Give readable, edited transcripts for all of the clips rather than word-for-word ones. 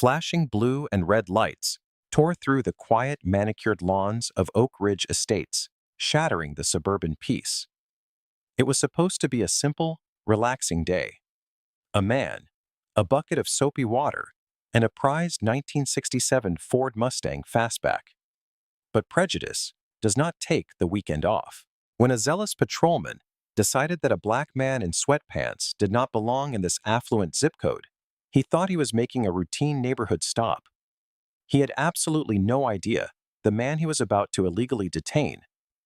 Flashing blue and red lights tore through the quiet, manicured lawns of Oak Ridge Estates, shattering the suburban peace. It was supposed to be a simple, relaxing day. A man, a bucket of soapy water, and a prized 1967 Ford Mustang fastback. But prejudice does not take the weekend off. When a zealous patrolman decided that a black man in sweatpants did not belong in this affluent zip code, he thought he was making a routine neighborhood stop. He had absolutely no idea the man he was about to illegally detain,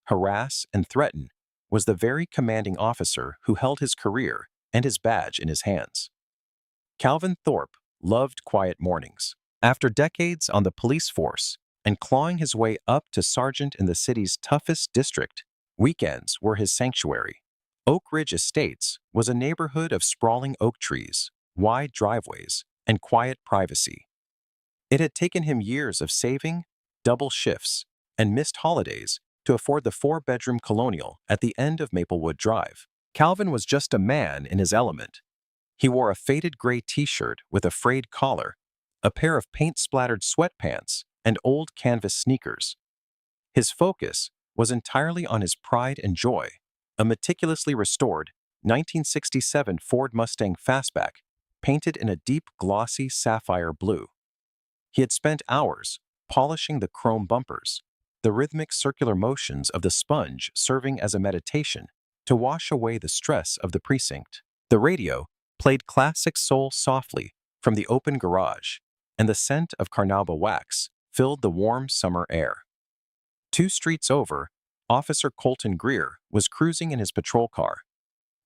harass, and threaten was the very commanding officer who held his career and his badge in his hands. Calvin Thorpe loved quiet mornings. After decades on the police force and clawing his way up to sergeant in the city's toughest district, weekends were his sanctuary. Oak Ridge Estates was a neighborhood of sprawling oak trees, wide driveways, and quiet privacy. It had taken him years of saving, double shifts, and missed holidays to afford the 4-bedroom colonial at the end of Maplewood Drive. Calvin was just a man in his element. He wore a faded gray t-shirt with a frayed collar, a pair of paint-splattered sweatpants, and old canvas sneakers. His focus was entirely on his pride and joy, a meticulously restored 1967 Ford Mustang fastback painted in a deep, glossy sapphire blue. He had spent hours polishing the chrome bumpers, the rhythmic circular motions of the sponge serving as a meditation to wash away the stress of the precinct. The radio played classic soul softly from the open garage, and the scent of carnauba wax filled the warm summer air. 2 streets over, Officer Colton Greer was cruising in his patrol car.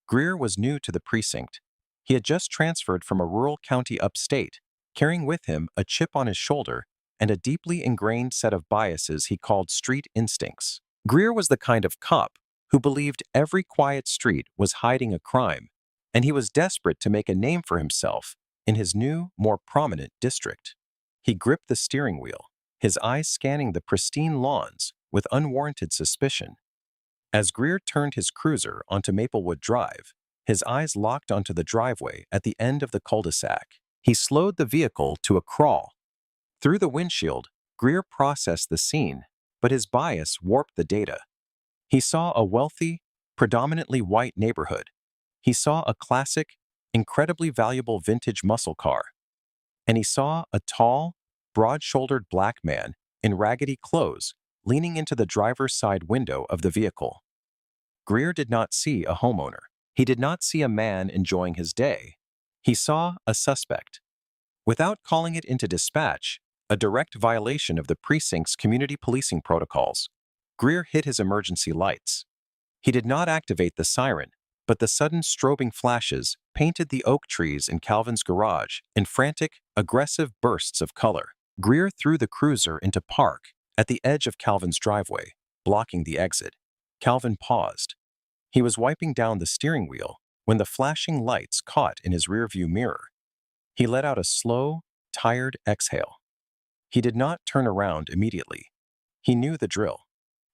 Greer was new to the precinct. He had just transferred from a rural county upstate, carrying with him a chip on his shoulder and a deeply ingrained set of biases he called street instincts. Greer was the kind of cop who believed every quiet street was hiding a crime, and he was desperate to make a name for himself in his new, more prominent district. He gripped the steering wheel, his eyes scanning the pristine lawns with unwarranted suspicion. As Greer turned his cruiser onto Maplewood Drive, his eyes locked onto the driveway at the end of the cul-de-sac. He slowed the vehicle to a crawl. Through the windshield, Greer processed the scene, but his bias warped the data. He saw a wealthy, predominantly white neighborhood. He saw a classic, incredibly valuable vintage muscle car. And he saw a tall, broad-shouldered black man in raggedy clothes leaning into the driver's side window of the vehicle. Greer did not see a homeowner. He did not see a man enjoying his day. He saw a suspect. Without calling it into dispatch, a direct violation of the precinct's community policing protocols, Greer hit his emergency lights. He did not activate the siren, but the sudden strobing flashes painted the oak trees in Calvin's garage in frantic, aggressive bursts of color. Greer threw the cruiser into park at the edge of Calvin's driveway, blocking the exit. Calvin paused. He was wiping down the steering wheel when the flashing lights caught in his rearview mirror. He let out a slow, tired exhale. He did not turn around immediately. He knew the drill.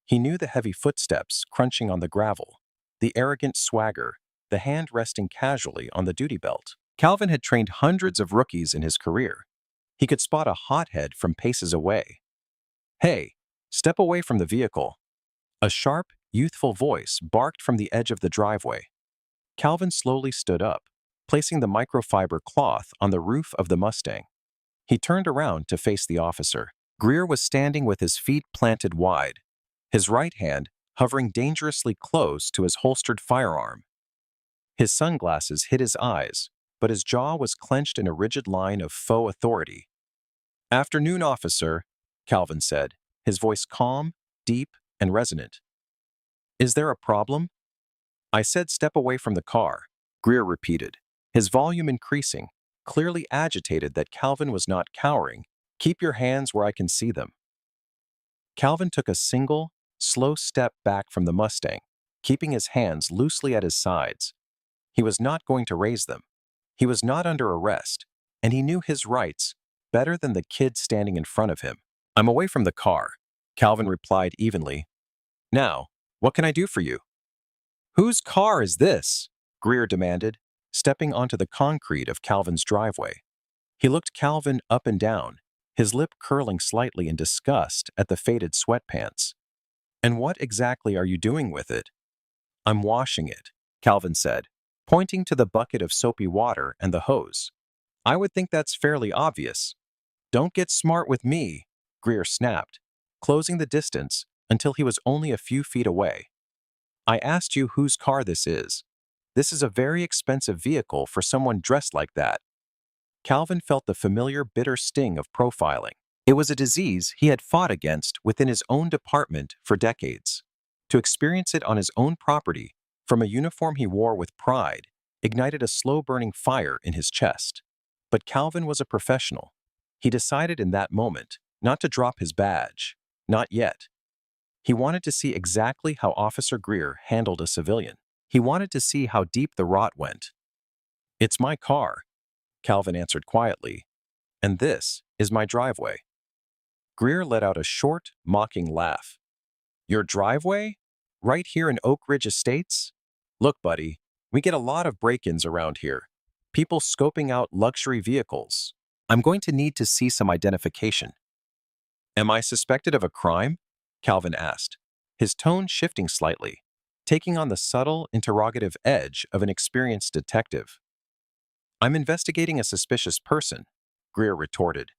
He knew the heavy footsteps crunching on the gravel, the arrogant swagger, the hand resting casually on the duty belt. Calvin had trained hundreds of rookies in his career. He could spot a hothead from paces away. "Hey, step away from the vehicle." A sharp, youthful voice barked from the edge of the driveway. Calvin slowly stood up, placing the microfiber cloth on the roof of the Mustang. He turned around to face the officer. Greer was standing with his feet planted wide, his right hand hovering dangerously close to his holstered firearm. His sunglasses hid his eyes, but his jaw was clenched in a rigid line of faux authority. "Afternoon, officer," Calvin said, his voice calm, deep, and resonant. "Is there a problem?" "I said step away from the car," Greer repeated, his volume increasing, clearly agitated that Calvin was not cowering. "Keep your hands where I can see them." Calvin took a single, slow step back from the Mustang, keeping his hands loosely at his sides. He was not going to raise them. He was not under arrest, and he knew his rights better than the kid standing in front of him. "I'm away from the car," Calvin replied evenly. "Now, what can I do for you?" "Whose car is this?" Greer demanded, stepping onto the concrete of Calvin's driveway. He looked Calvin up and down, his lip curling slightly in disgust at the faded sweatpants. "And what exactly are you doing with it?" "I'm washing it," Calvin said, pointing to the bucket of soapy water and the hose. "I would think that's fairly obvious." "Don't get smart with me," Greer snapped, closing the distance until he was only a few feet away. "I asked you whose car this is. This is a very expensive vehicle for someone dressed like that." Calvin felt the familiar bitter sting of profiling. It was a disease he had fought against within his own department for decades. To experience it on his own property, from a uniform he wore with pride, ignited a slow-burning fire in his chest. But Calvin was a professional. He decided in that moment not to drop his badge. Not yet. He wanted to see exactly how Officer Greer handled a civilian. He wanted to see how deep the rot went. "It's my car," Calvin answered quietly, "and this is my driveway." Greer let out a short, mocking laugh. "Your driveway? Right here in Oak Ridge Estates? Look, buddy, we get a lot of break-ins around here. People scoping out luxury vehicles. I'm going to need to see some identification." "Am I suspected of a crime?" Calvin asked, his tone shifting slightly, taking on the subtle, interrogative edge of an experienced detective. "I'm investigating a suspicious person," Greer retorted.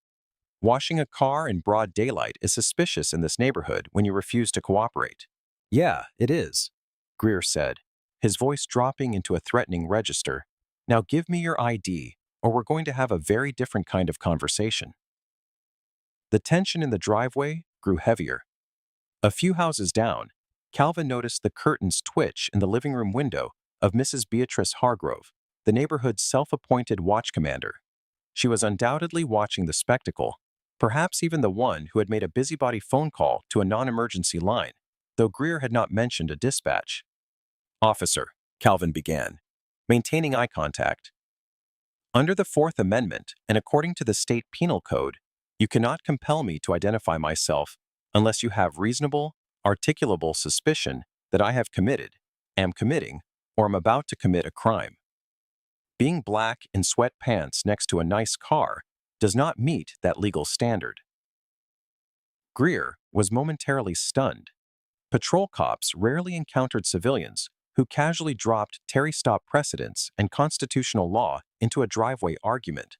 "Washing a car in broad daylight is suspicious in this neighborhood when you refuse to cooperate." "Yeah, it is," Greer said, his voice dropping into a threatening register. "Now give me your ID, or we're going to have a very different kind of conversation." The tension in the driveway grew heavier. A few houses down, Calvin noticed the curtains twitch in the living room window of Mrs. Beatrice Hargrove, the neighborhood's self-appointed watch commander. She was undoubtedly watching the spectacle, perhaps even the one who had made a busybody phone call to a non-emergency line, though Greer had not mentioned a dispatch. "Officer," Calvin began, maintaining eye contact. "Under the Fourth Amendment, and according to the state penal code, you cannot compel me to identify myself unless you have reasonable, articulable suspicion that I have committed, am committing, or am about to commit a crime. Being black in sweatpants next to a nice car does not meet that legal standard." Greer was momentarily stunned. Patrol cops rarely encountered civilians who casually dropped Terry stop precedents and constitutional law into a driveway argument.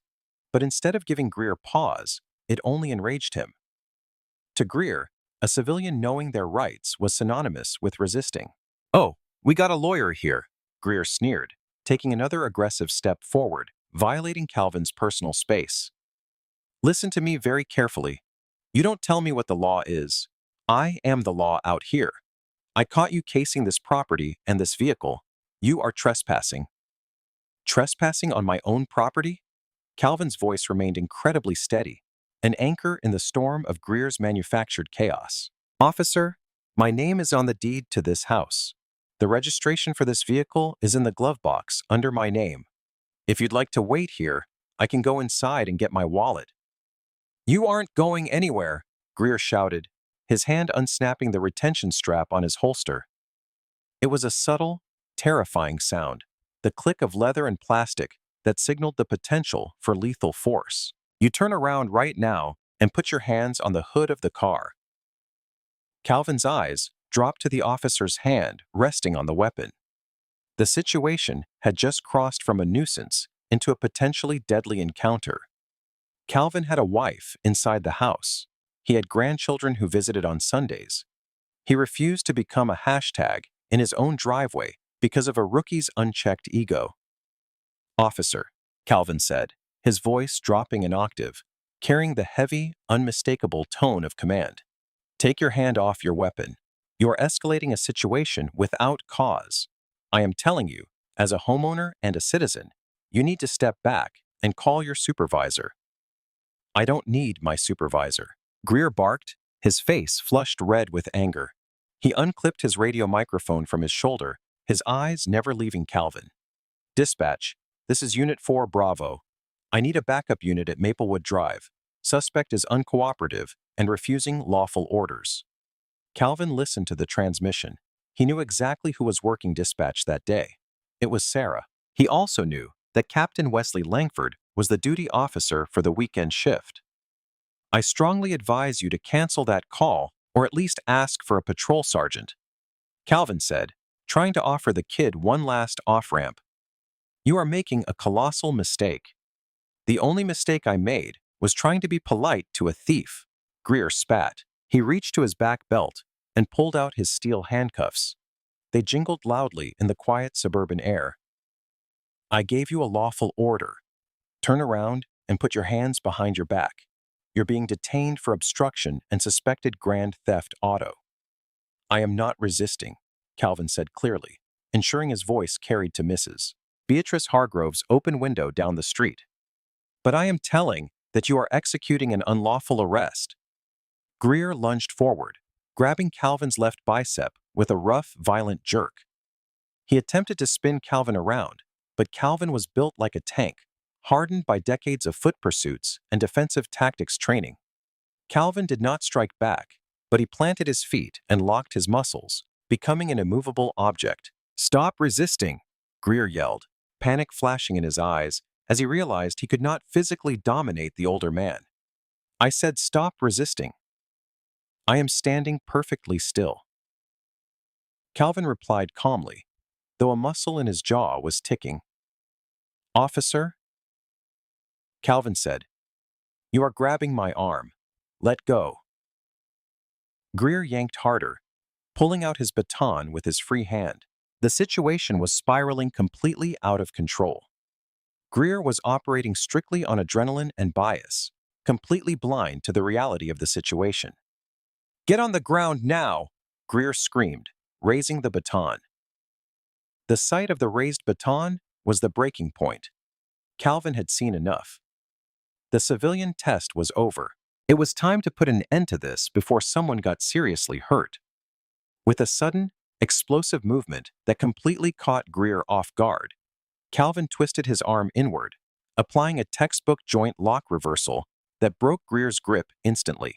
But instead of giving Greer pause, it only enraged him. To Greer, a civilian knowing their rights was synonymous with resisting. "Oh, we got a lawyer here," Greer sneered, taking another aggressive step forward, violating Calvin's personal space. "Listen to me very carefully. You don't tell me what the law is. I am the law out here. I caught you casing this property and this vehicle. You are trespassing." "Trespassing on my own property?" Calvin's voice remained incredibly steady, an anchor in the storm of Greer's manufactured chaos. "Officer, my name is on the deed to this house. The registration for this vehicle is in the glove box under my name. If you'd like to wait here, I can go inside and get my wallet." "You aren't going anywhere," Greer shouted, his hand unsnapping the retention strap on his holster. It was a subtle, terrifying sound, the click of leather and plastic that signaled the potential for lethal force. "You turn around right now and put your hands on the hood of the car." Calvin's eyes dropped to the officer's hand resting on the weapon. The situation had just crossed from a nuisance into a potentially deadly encounter. Calvin had a wife inside the house. He had grandchildren who visited on Sundays. He refused to become a hashtag in his own driveway because of a rookie's unchecked ego. "Officer," Calvin said, his voice dropping an octave, carrying the heavy, unmistakable tone of command. "Take your hand off your weapon. You are escalating a situation without cause. I am telling you, as a homeowner and a citizen, you need to step back and call your supervisor." "I don't need my supervisor," Greer barked, his face flushed red with anger. He unclipped his radio microphone from his shoulder, his eyes never leaving Calvin. "Dispatch, this is Unit 4 Bravo. I need a backup unit at Maplewood Drive. Suspect is uncooperative and refusing lawful orders." Calvin listened to the transmission. He knew exactly who was working dispatch that day. It was Sarah. He also knew that Captain Wesley Langford was the duty officer for the weekend shift. I strongly advise you to cancel that call or at least ask for a patrol sergeant, Calvin said, trying to offer the kid one last off-ramp. You are making a colossal mistake. The only mistake I made was trying to be polite to a thief. Greer spat. He reached to his back belt and pulled out his steel handcuffs. They jingled loudly in the quiet suburban air. I gave you a lawful order. Turn around and put your hands behind your back. You're being detained for obstruction and suspected grand theft auto. I am not resisting, Calvin said clearly, ensuring his voice carried to Mrs. Beatrice Hargrove's open window down the street. But I am telling that you are executing an unlawful arrest. Greer lunged forward, grabbing Calvin's left bicep with a rough, violent jerk. He attempted to spin Calvin around, but Calvin was built like a tank, hardened by decades of foot pursuits and defensive tactics training. Calvin did not strike back, but he planted his feet and locked his muscles, becoming an immovable object. Stop resisting, Greer yelled, panic flashing in his eyes as he realized he could not physically dominate the older man. I said stop resisting. I am standing perfectly still. Calvin replied calmly, though a muscle in his jaw was ticking. Officer? Calvin said, you are grabbing my arm. Let go. Greer yanked harder, pulling out his baton with his free hand. The situation was spiraling completely out of control. Greer was operating strictly on adrenaline and bias, completely blind to the reality of the situation. Get on the ground now, Greer screamed, raising the baton. The sight of the raised baton was the breaking point. Calvin had seen enough. The civilian test was over. It was time to put an end to this before someone got seriously hurt. With a sudden, explosive movement that completely caught Greer off guard, Calvin twisted his arm inward, applying a textbook joint lock reversal that broke Greer's grip instantly.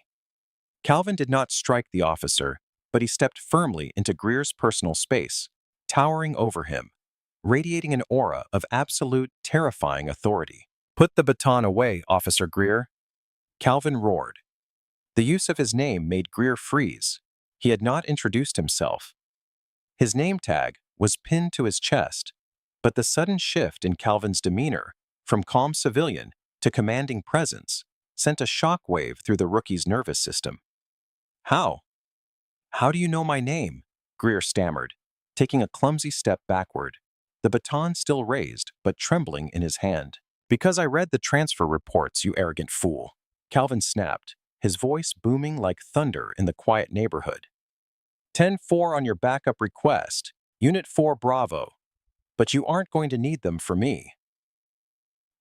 Calvin did not strike the officer, but he stepped firmly into Greer's personal space, towering over him, radiating an aura of absolute, terrifying authority. Put the baton away, Officer Greer, Calvin roared. The use of his name made Greer freeze. He had not introduced himself. His name tag was pinned to his chest, but the sudden shift in Calvin's demeanor, from calm civilian to commanding presence, sent a shockwave through the rookie's nervous system. How? How do you know my name? Greer stammered, taking a clumsy step backward, the baton still raised but trembling in his hand. Because I read the transfer reports, you arrogant fool, Calvin snapped, his voice booming like thunder in the quiet neighborhood. 10-4 on your backup request, Unit 4 Bravo. But you aren't going to need them for me.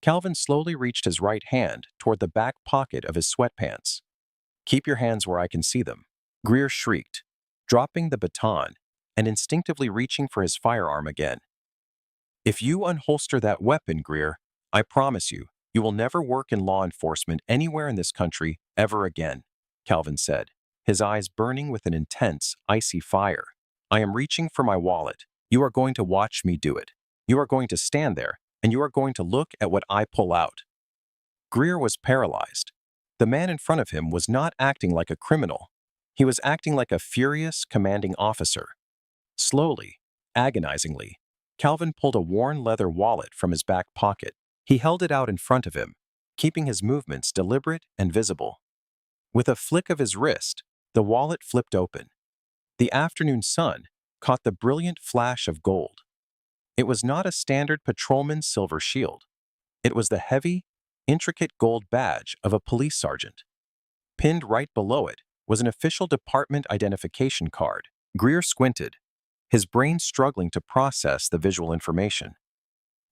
Calvin slowly reached his right hand toward the back pocket of his sweatpants. Keep your hands where I can see them, Greer shrieked, dropping the baton and instinctively reaching for his firearm again. If you unholster that weapon, Greer, I promise you, you will never work in law enforcement anywhere in this country ever again, Calvin said, his eyes burning with an intense, icy fire. I am reaching for my wallet. You are going to watch me do it. You are going to stand there, and you are going to look at what I pull out. Greer was paralyzed. The man in front of him was not acting like a criminal. He was acting like a furious, commanding officer. Slowly, agonizingly, Calvin pulled a worn leather wallet from his back pocket. He held it out in front of him, keeping his movements deliberate and visible. With a flick of his wrist, the wallet flipped open. The afternoon sun caught the brilliant flash of gold. It was not a standard patrolman's silver shield. It was the heavy, intricate gold badge of a police sergeant. Pinned right below it was an official department identification card. Greer squinted, his brain struggling to process the visual information.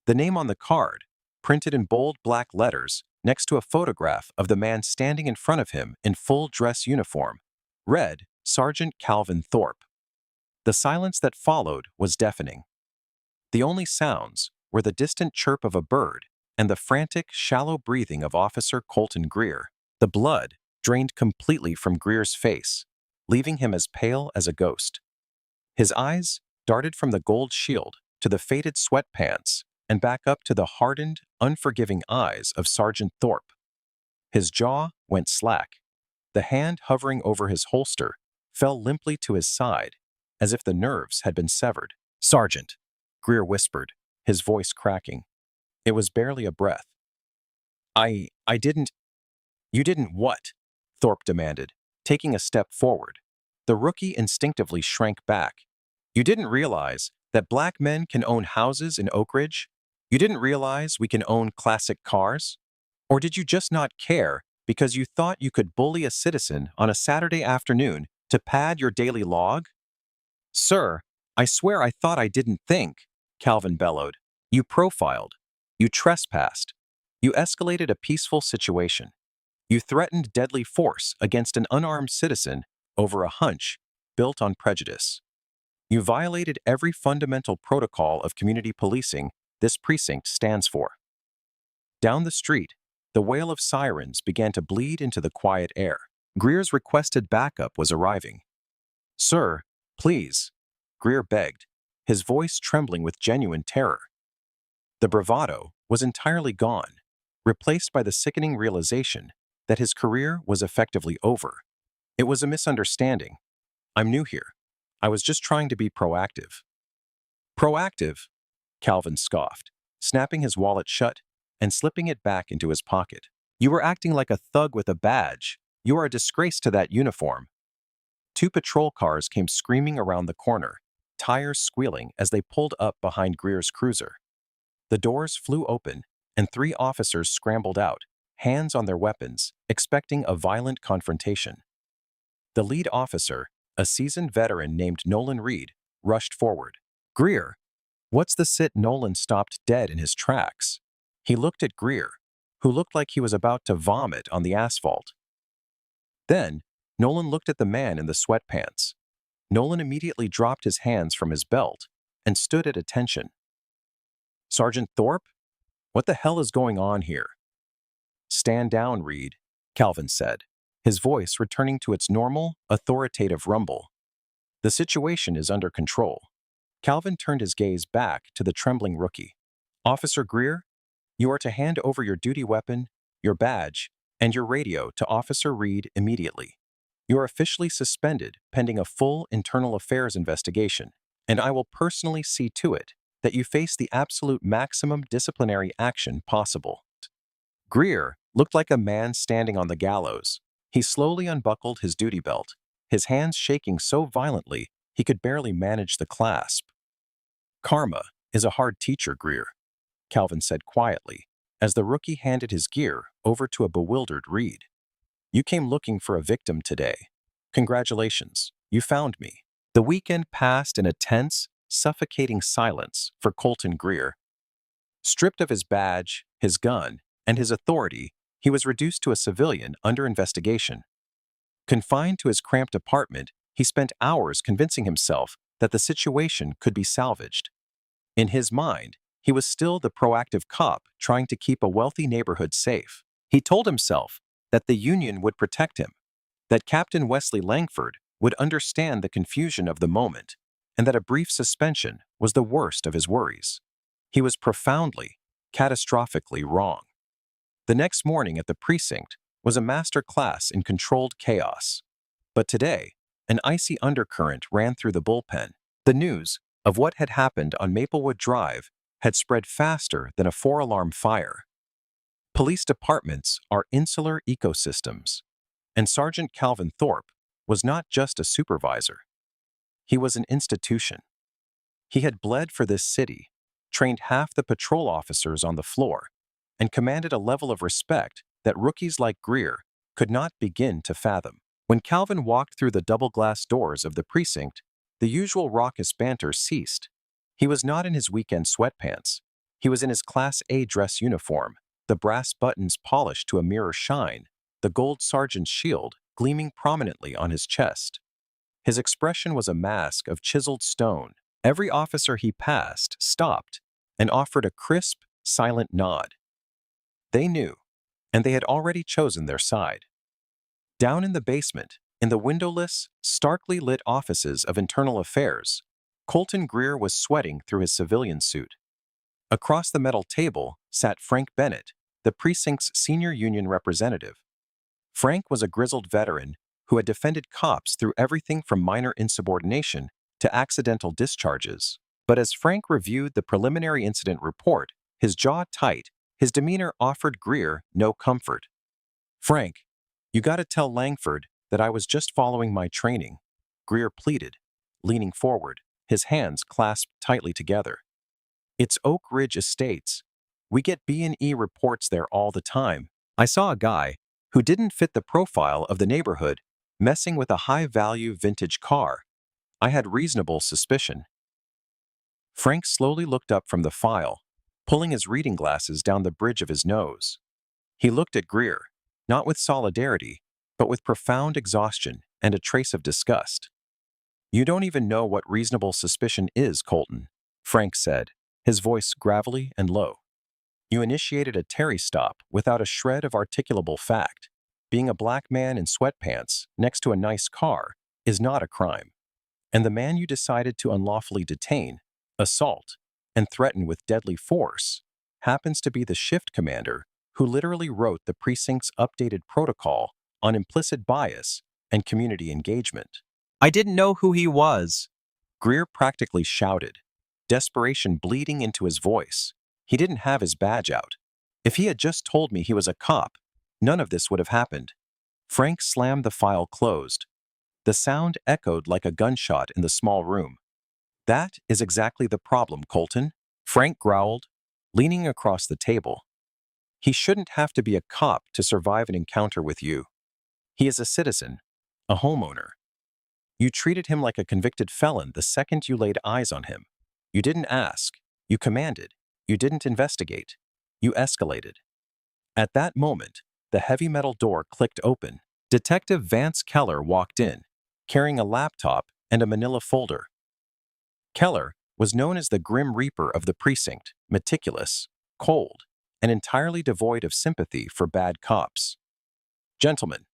The name on the card, printed in bold black letters next to a photograph of the man standing in front of him in full dress uniform, read Sergeant Calvin Thorpe. The silence that followed was deafening. The only sounds were the distant chirp of a bird and the frantic, shallow breathing of Officer Colton Greer. The blood drained completely from Greer's face, leaving him as pale as a ghost. His eyes darted from the gold shield to the faded sweatpants and back up to the hardened, unforgiving eyes of Sergeant Thorpe. His jaw went slack. The hand hovering over his holster fell limply to his side, as if the nerves had been severed. "Sergeant," Greer whispered, his voice cracking. It was barely a breath. I didn't—" "You didn't what?" Thorpe demanded, taking a step forward. The rookie instinctively shrank back. "You didn't realize that black men can own houses in Oak Ridge? You didn't realize we can own classic cars? Or did you just not care because you thought you could bully a citizen on a Saturday afternoon to pad your daily log?" "Sir, I swear I thought I didn't think," Calvin bellowed. "You profiled. You trespassed. You escalated a peaceful situation. You threatened deadly force against an unarmed citizen over a hunch built on prejudice. You violated every fundamental protocol of community policing this precinct stands for." Down the street, the wail of sirens began to bleed into the quiet air. Greer's requested backup was arriving. "Sir, please," Greer begged, his voice trembling with genuine terror. The bravado was entirely gone, replaced by the sickening realization that his career was effectively over. "It was a misunderstanding. I'm new here. I was just trying to be proactive." "Proactive?" Calvin scoffed, snapping his wallet shut and slipping it back into his pocket. "You were acting like a thug with a badge. You are a disgrace to that uniform." Two patrol cars came screaming around the corner, tires squealing as they pulled up behind Greer's cruiser. The doors flew open, and 3 officers scrambled out, hands on their weapons, expecting a violent confrontation. The lead officer, a seasoned veteran named Nolan Reed, rushed forward. "Greer, what's the sit?" Nolan stopped dead in his tracks. He looked at Greer, who looked like he was about to vomit on the asphalt. Then, Nolan looked at the man in the sweatpants. Nolan immediately dropped his hands from his belt and stood at attention. "Sergeant Thorpe? What the hell is going on here?" "Stand down, Reed," Calvin said, his voice returning to its normal, authoritative rumble. "The situation is under control." Calvin turned his gaze back to the trembling rookie. "Officer Greer, you are to hand over your duty weapon, your badge, and your radio to Officer Reed immediately. You are officially suspended pending a full internal affairs investigation, and I will personally see to it that you face the absolute maximum disciplinary action possible." Greer looked like a man standing on the gallows. He slowly unbuckled his duty belt, his hands shaking so violently he could barely manage the clasp. "Karma is a hard teacher, Greer," Calvin said quietly, as the rookie handed his gear over to a bewildered Reed. "You came looking for a victim today. Congratulations, you found me." The weekend passed in a tense, suffocating silence for Colton Greer. Stripped of his badge, his gun, and his authority, he was reduced to a civilian under investigation. Confined to his cramped apartment, he spent hours convincing himself that the situation could be salvaged. In his mind, he was still the proactive cop trying to keep a wealthy neighborhood safe. He told himself that the union would protect him, that Captain Wesley Langford would understand the confusion of the moment, and that a brief suspension was the worst of his worries. He was profoundly, catastrophically wrong. The next morning at the precinct was a master class in controlled chaos. But today, an icy undercurrent ran through the bullpen. The news of what had happened on Maplewood Drive had spread faster than a 4-alarm fire. Police departments are insular ecosystems, and Sergeant Calvin Thorpe was not just a supervisor. He was an institution. He had bled for this city, trained half the patrol officers on the floor, and commanded a level of respect that rookies like Greer could not begin to fathom. When Calvin walked through the double-glass doors of the precinct, the usual raucous banter ceased. He was not in his weekend sweatpants. He was in his Class A dress uniform, the brass buttons polished to a mirror shine, the gold sergeant's shield gleaming prominently on his chest. His expression was a mask of chiseled stone. Every officer he passed stopped and offered a crisp, silent nod. They knew, and they had already chosen their side. Down in the basement, in the windowless, starkly lit offices of Internal Affairs, Colton Greer was sweating through his civilian suit. Across the metal table sat Frank Bennett, the precinct's senior union representative. Frank was a grizzled veteran who had defended cops through everything from minor insubordination to accidental discharges. But as Frank reviewed the preliminary incident report, his jaw tight, his demeanor offered Greer no comfort. "Frank, you gotta tell Langford that I was just following my training," Greer pleaded, leaning forward, his hands clasped tightly together. "It's Oak Ridge Estates. We get B&E reports there all the time. I saw a guy who didn't fit the profile of the neighborhood messing with a high-value vintage car. I had reasonable suspicion." Frank slowly looked up from the file, pulling his reading glasses down the bridge of his nose. He looked at Greer, not with solidarity, but with profound exhaustion and a trace of disgust. "You don't even know what reasonable suspicion is, Colton," Frank said, his voice gravelly and low. "You initiated a Terry stop without a shred of articulable fact. Being a black man in sweatpants next to a nice car is not a crime. And the man you decided to unlawfully detain, assault, and threaten with deadly force happens to be the shift commander who literally wrote the precinct's updated protocol on implicit bias and community engagement." "I didn't know who he was," Greer practically shouted, desperation bleeding into his voice. He didn't have his badge out. "If he had just told me he was a cop, none of this would have happened." Frank slammed the file closed. The sound echoed like a gunshot in the small room. "That is exactly the problem, Colton," Frank growled, leaning across the table. "He shouldn't have to be a cop to survive an encounter with you. He is a citizen, a homeowner. You treated him like a convicted felon the second you laid eyes on him. You didn't ask. You commanded. You didn't investigate. You escalated." At that moment, the heavy metal door clicked open. Detective Vance Keller walked in, carrying a laptop and a manila folder. Keller was known as the Grim Reaper of the precinct, meticulous, cold, and entirely devoid of sympathy for bad cops. "Gentlemen,"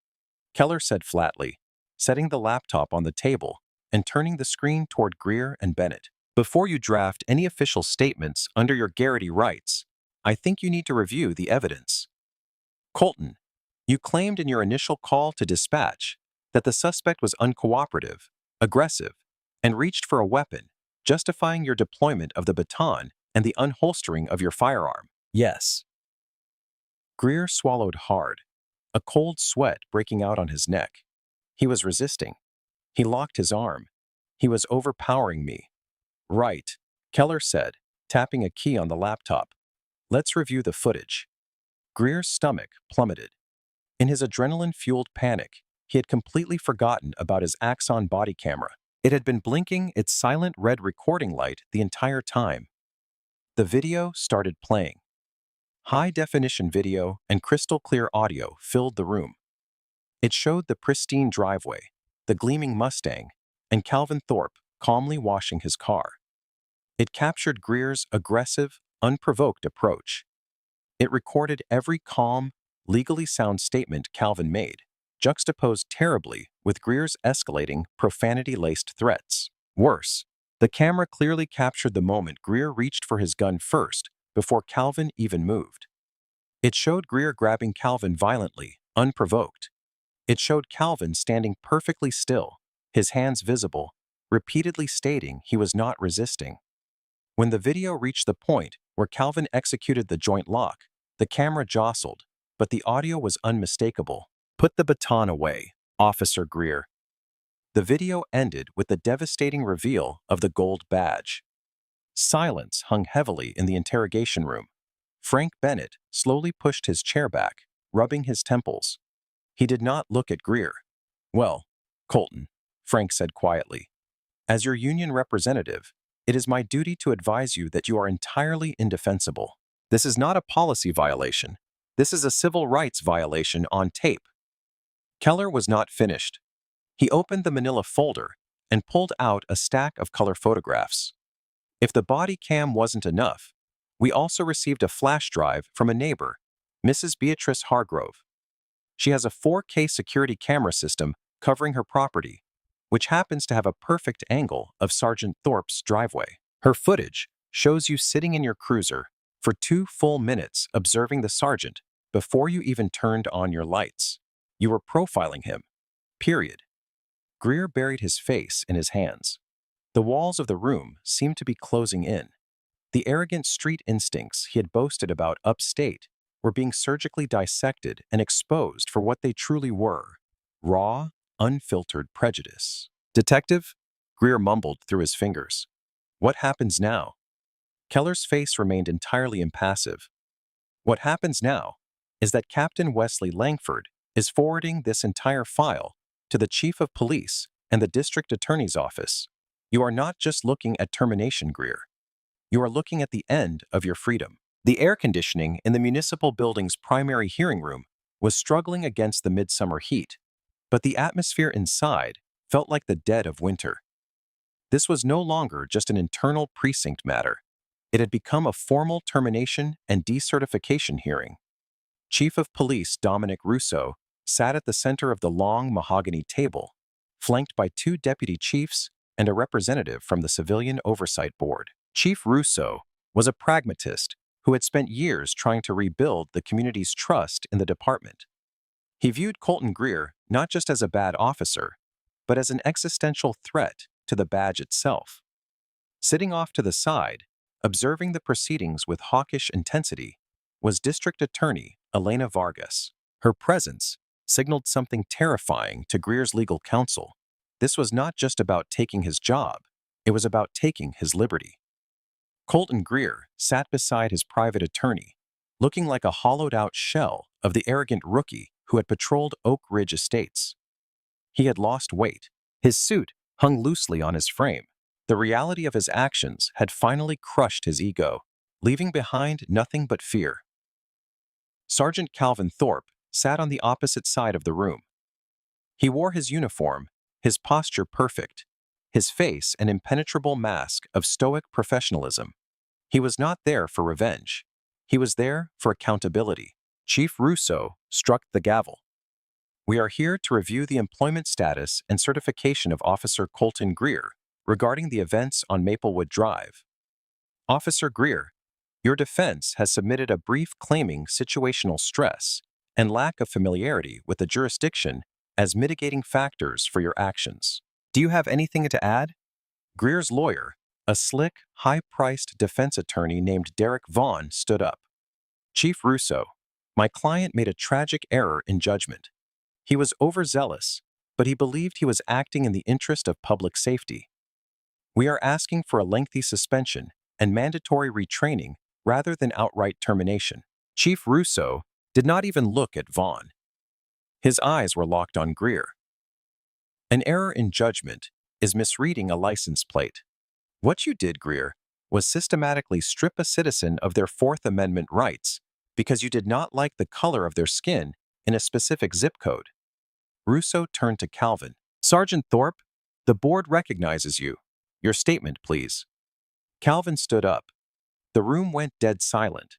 Keller said flatly, setting the laptop on the table and turning the screen toward Greer and Bennett. "Before you draft any official statements under your Garrity rights, I think you need to review the evidence. Colton, you claimed in your initial call to dispatch that the suspect was uncooperative, aggressive, and reached for a weapon, justifying your deployment of the baton and the unholstering of your firearm." "Yes." Greer swallowed hard, a cold sweat breaking out on his neck. He was resisting. He locked his arm. He was overpowering me. "Right," Keller said, tapping a key on the laptop. "Let's review the footage." Greer's stomach plummeted. In his adrenaline-fueled panic, he had completely forgotten about his Axon body camera. It had been blinking its silent red recording light the entire time. The video started playing. High-definition video and crystal-clear audio filled the room. It showed the pristine driveway, the gleaming Mustang, and Calvin Thorpe calmly washing his car. It captured Greer's aggressive, unprovoked approach. It recorded every calm, legally sound statement Calvin made, juxtaposed terribly with Greer's escalating, profanity-laced threats. Worse, the camera clearly captured the moment Greer reached for his gun first, before Calvin even moved. It showed Greer grabbing Calvin violently, unprovoked. It showed Calvin standing perfectly still, his hands visible, repeatedly stating he was not resisting. When the video reached the point where Calvin executed the joint lock, the camera jostled, but the audio was unmistakable. "Put the baton away, Officer Greer." The video ended with the devastating reveal of the gold badge. Silence hung heavily in the interrogation room. Frank Bennett slowly pushed his chair back, rubbing his temples. He did not look at Greer. "Well, Colton," Frank said quietly, "as your union representative, it is my duty to advise you that you are entirely indefensible. This is not a policy violation. This is a civil rights violation on tape." Keller was not finished. He opened the manila folder and pulled out a stack of color photographs. If the body cam wasn't enough, we also received a flash drive from a neighbor, Mrs. Beatrice Hargrove. She has a 4K security camera system covering her property, which happens to have a perfect angle of Sergeant Thorpe's driveway. Her footage shows you sitting in your cruiser for 2 full minutes observing the sergeant before you even turned on your lights. You were profiling him. Period. Greer buried his face in his hands. The walls of the room seemed to be closing in. The arrogant street instincts he had boasted about upstate were being surgically dissected and exposed for what they truly were: raw, unfiltered prejudice. "Detective?" Greer mumbled through his fingers. "What happens now?" Keller's face remained entirely impassive. "What happens now is that Captain Wesley Langford is forwarding this entire file to the Chief of Police and the District Attorney's Office. You are not just looking at termination, Greer. You are looking at the end of your freedom." The air conditioning in the municipal building's primary hearing room was struggling against the midsummer heat, but the atmosphere inside felt like the dead of winter. This was no longer just an internal precinct matter. It had become a formal termination and decertification hearing. Chief of Police Dominic Russo sat at the center of the long mahogany table, flanked by 2 deputy chiefs and a representative from the Civilian Oversight Board. Chief Russo was a pragmatist who had spent years trying to rebuild the community's trust in the department. He viewed Colton Greer not just as a bad officer, but as an existential threat to the badge itself. Sitting off to the side, observing the proceedings with hawkish intensity, was District Attorney Elena Vargas. Her presence signaled something terrifying to Greer's legal counsel. This was not just about taking his job, it was about taking his liberty. Colton Greer sat beside his private attorney, looking like a hollowed-out shell of the arrogant rookie who had patrolled Oak Ridge Estates. He had lost weight. His suit hung loosely on his frame. The reality of his actions had finally crushed his ego, leaving behind nothing but fear. Sergeant Calvin Thorpe sat on the opposite side of the room. He wore his uniform, his posture perfect, his face an impenetrable mask of stoic professionalism. He was not there for revenge. He was there for accountability. Chief Russo struck the gavel. "We are here to review the employment status and certification of Officer Colton Greer regarding the events on Maplewood Drive. Officer Greer, your defense has submitted a brief claiming situational stress and lack of familiarity with the jurisdiction as mitigating factors for your actions. Do you have anything to add?" Greer's lawyer, a slick, high-priced defense attorney named Derek Vaughn, stood up. "Chief Russo, my client made a tragic error in judgment. He was overzealous, but he believed he was acting in the interest of public safety. We are asking for a lengthy suspension and mandatory retraining rather than outright termination." Chief Russo did not even look at Vaughn. His eyes were locked on Greer. An error in judgment is misreading a license plate. What you did, Greer, was systematically strip a citizen of their Fourth Amendment rights because you did not like the color of their skin in a specific zip code. Russo turned to Calvin. "Sergeant Thorpe, the board recognizes you. Your statement, please." Calvin stood up. The room went dead silent.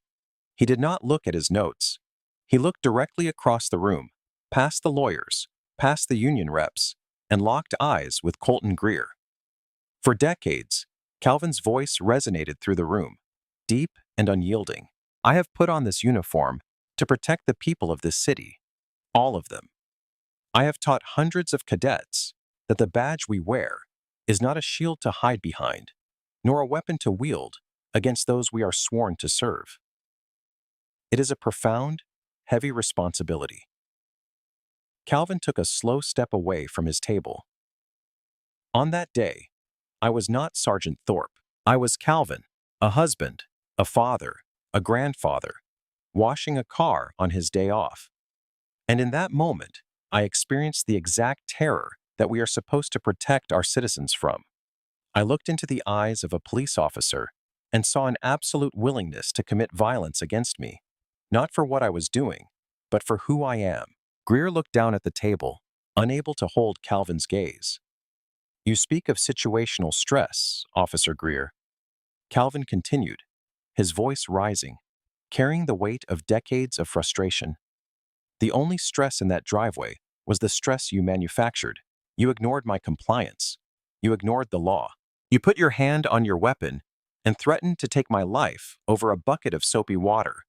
He did not look at his notes. He looked directly across the room, past the lawyers, past the union reps, and locked eyes with Colton Greer. For decades, Calvin's voice resonated through the room, deep and unyielding. "I have put on this uniform to protect the people of this city, all of them. I have taught hundreds of cadets that the badge we wear is not a shield to hide behind, nor a weapon to wield against those we are sworn to serve. It is a profound, heavy responsibility." Calvin took a slow step away from his table. "On that day, I was not Sergeant Thorpe. I was Calvin, a husband, a father, a grandfather, washing a car on his day off. And in that moment, I experienced the exact terror that we are supposed to protect our citizens from. I looked into the eyes of a police officer and saw an absolute willingness to commit violence against me, not for what I was doing, but for who I am." Greer looked down at the table, unable to hold Calvin's gaze. "You speak of situational stress, Officer Greer." Calvin continued, his voice rising, carrying the weight of decades of frustration. "The only stress in that driveway was the stress you manufactured. You ignored my compliance. You ignored the law. You put your hand on your weapon and threatened to take my life over a bucket of soapy water.